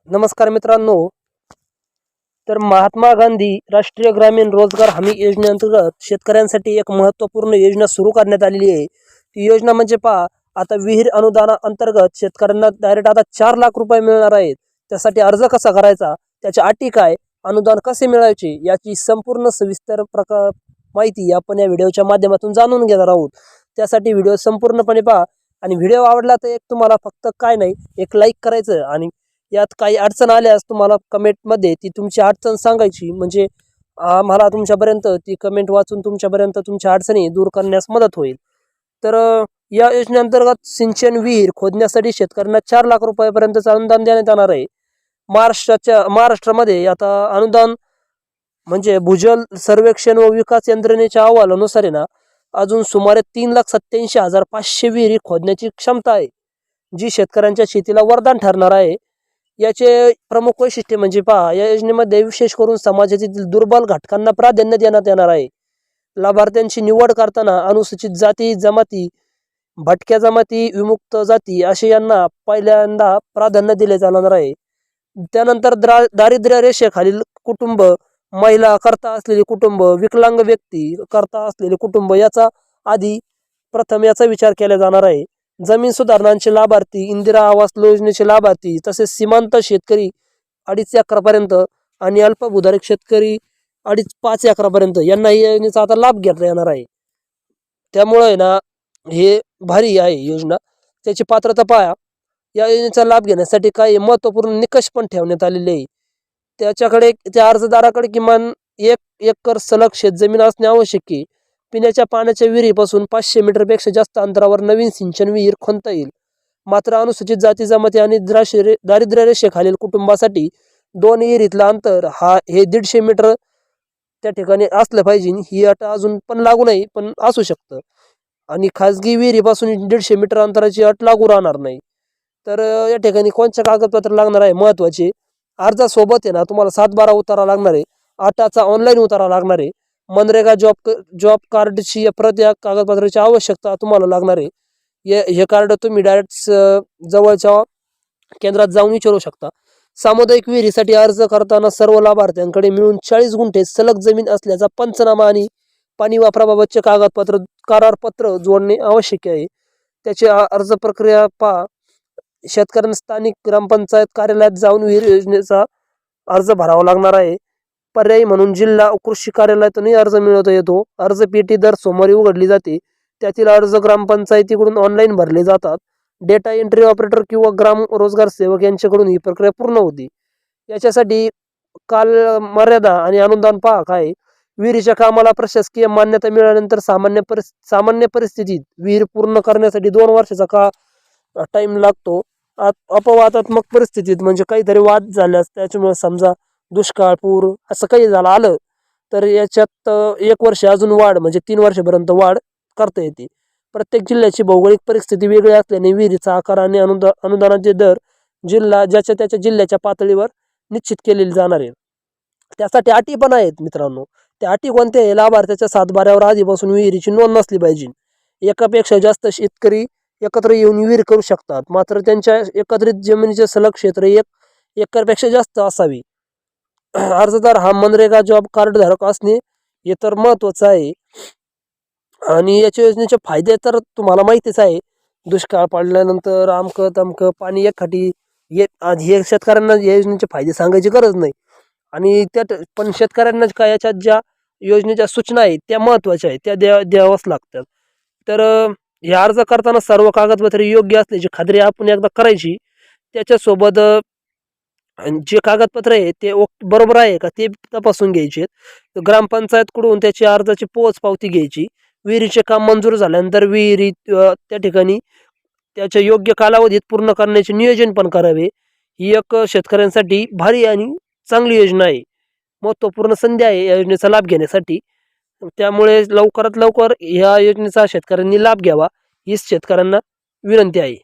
नमस्कार मित्रांनो. तर महात्मा गांधी राष्ट्रीय ग्रामीण रोजगार हमी योजनेअंतर्गत शेतकऱ्यांसाठी एक महत्त्वपूर्ण योजना सुरू करण्यात आलेली आहे. ती योजना म्हणजे पहा, आता विहीर अनुदानाअंतर्गत शेतकऱ्यांना डायरेक्ट आता 4 लाख रुपये मिळणार आहेत. त्यासाठी अर्ज कसा करायचा, त्याच्या अटी काय, अनुदान कसे मिळायचे याची संपूर्ण सविस्तर माहिती आपण या व्हिडिओच्या माध्यमातून जाणून घेणार आहोत. त्यासाठी व्हिडिओ संपूर्णपणे पहा आणि व्हिडिओ आवडला तर तुम्हाला फक्त काय नाही, एक लाईक करायचं आणि यात काही अडचण आल्यास तुम्हाला कमेंटमध्ये ती तुमची अडचण सांगायची, म्हणजे मला तुमच्यापर्यंत ती कमेंट वाचून तुमच्यापर्यंत तुमच्या अडचणी दूर करण्यास मदत होईल. तर या योजनेअंतर्गत सिंचन विहीर खोदण्यासाठी शेतकऱ्यांना 4 लाख रुपयापर्यंतचं अनुदान देण्यात येणार आहे. महाराष्ट्रामध्ये आता अनुदान म्हणजे भूजल सर्वेक्षण व विकास यंत्रणेच्या अहवालानुसार आहे ना, अजून सुमारे 3,87,500 विहिरी खोदण्याची क्षमता आहे, जी शेतकऱ्यांच्या शेतीला वरदान ठरणार आहे. याचे प्रमुख वैशिष्ट्य म्हणजे पहा, या योजनेमध्ये विशेष करून समाजातील दुर्बल घटकांना प्राधान्य देण्यात येणार आहे. लाभार्थ्यांची निवड करताना अनुसूचित जाती जमाती, भटक्या जमाती, विमुक्त जाती असे यांना पहिल्यांदा प्राधान्य दिले जाणार आहे. त्यानंतर दारिद्र्य रेषेखालील कुटुंब, महिला करता असलेले कुटुंब, विकलांग व्यक्ती करता असलेले कुटुंब याचा आधी प्रथम याचा विचार केला जाणार आहे. जमीन सुधारणांचे लाभार्थी, इंदिरा आवास योजनेचे लाभार्थी, तसेच सीमांत शेतकरी 2.5 एकरापर्यंत आणि अल्पभूधारक शेतकरी 2.5-5 एकरापर्यंत यांना ही योजनेचा आता लाभ घेता येणार आहे. त्यामुळे ना हे भारी आहे योजना. त्याची पात्रता पाहा. या योजनेचा लाभ घेण्यासाठी काही महत्त्वपूर्ण निकष पण ठेवण्यात आलेले आहे. त्या अर्जदाराकडे किमान 1 एकर सलग शेतजमीन असणे आवश्यक आहे. पिण्याच्या पाण्याच्या विहिरीपासून 500 मीटरपेक्षा जास्त अंतरावर नवीन सिंचन विहीर खणता येईल. मात्र अनुसूचित जाती जमाती आणि दारिद्र्य रेषेखालील कुटुंबासाठी 2 विहिरीतलं अंतर हे 150 मीटर त्या ठिकाणी असलं पाहिजे. ही अट अजून पण लागू नाही, पण असू शकतं. आणि खाजगी विहिरीपासून 150 मीटर अंतराची अट लागू राहणार नाही. तर या ठिकाणी कोणते कागदपत्र लागणार आहे महत्त्वाचे. अर्जासोबत आहे ना तुम्हाला 7/12 उतारा लागणार आहे. 8चा ऑनलाईन उतारा लागणार आहे. मनरेगा जॉब कार्डची प्रत या कागदपत्राची आवश्यकता तुम्हाला लागणार आहे. हे कार्ड तुम्ही डायरेक्ट जवळच्या केंद्रात जाऊन विचारू शकता. सामुदायिक विहिरीसाठी अर्ज करताना सर्व लाभार्थ्यांकडे मिळून 40 गुंठे सलग जमीन असल्याचा पंचनामा आणि पाणी वापराबाबतचे करारपत्र जोडणे आवश्यक आहे. त्याची अर्ज प्रक्रिया पहा. शेतकऱ्यांना स्थानिक ग्रामपंचायत कार्यालयात जाऊन विहीर योजनेचा अर्ज भरावा लागणार आहे. पर्यायी म्हणून जिल्हा कृषी कार्यालयातूनही अर्ज मिळवता येतो. अर्ज पेटी दर सोमवारी उघडली जाते. त्यातील अर्ज ग्रामपंचायतीकडून ऑनलाईन भरले जातात. डेटा एंट्री ऑपरेटर किंवा ग्राम रोजगार सेवक यांच्याकडून ही प्रक्रिया पूर्ण होती. याच्यासाठी काल मर्यादा आणि अनुदान पहा काय. विहिरीच्या कामाला प्रशासकीय मान्यता मिळाल्यानंतर सामान्य परिस्थितीत विहीर पूर्ण करण्यासाठी 2 वर्षाचा टाइम लागतो. अपवादात्मक परिस्थितीत म्हणजे काहीतरी वाद झाल्यास, त्याच्यामुळे समजा दुष्काळ, पूर असं काही आलं तर याच्यात 1 वर्ष अजून वाढ म्हणजे 3 वर्षापर्यंत वाढ करता येते. प्रत्येक जिल्ह्याची भौगोलिक परिस्थिती वेगळी असल्याने विहिरीचा आकार आणि अनुदानाचे दर ज्याच्या त्याच्या जिल्ह्याच्या पातळीवर निश्चित केलेले जाणार आहे. त्यासाठी अटी पण आहेत मित्रांनो. त्या अटी कोणत्या आहे? लाभार्थ्याच्या 7/12 आधीपासून विहिरीची नोंद नसली पाहिजे. एकापेक्षा जास्त शेतकरी एकत्र येऊन विहीर करू शकतात, मात्र त्यांच्या एकत्रित जमिनीचे सलग क्षेत्र 1 एकरपेक्षा जास्त असावी. अर्जदार हा मनरेगा जॉब कार्ड धारक असणे हे तर महत्त्वाचं आहे. आणि याच्या योजनेचे फायदे तर तुम्हाला माहितीच आहे. दुष्काळ पडल्यानंतर आमकं तमकं पाणी एकखाटी हे शेतकऱ्यांना या योजनेचे फायदे सांगायची गरज नाही. आणि त्यात पण शेतकऱ्यांना काय याच्यात ज्या योजनेच्या सूचना आहेत त्या महत्त्वाच्या आहेत, त्या द्यावाच लागतात. तर हे अर्ज करताना सर्व कागदपत्रे योग्य असल्याची खात्री आपण एकदा करायची. त्याच्यासोबत जे कागदपत्र आहे ते बरोबर आहे का ते तपासून घ्यायचे. ग्रामपंचायतकडून त्याची अर्जाची पोच पावती घ्यायची. विहिरीचे काम मंजूर झाल्यानंतर विहिरी त्या ठिकाणी त्याच्या योग्य कालावधीत पूर्ण करण्याचे नियोजन पण करावे. ही एक शेतकऱ्यांसाठी भारी आणि चांगली योजना आहे. महत्त्वपूर्ण संधी आहे या योजनेचा लाभ घेण्यासाठी. त्यामुळे लवकरात लवकर या योजनेचा शेतकऱ्यांनी लाभ घ्यावा हीच शेतकऱ्यांना विनंती आहे.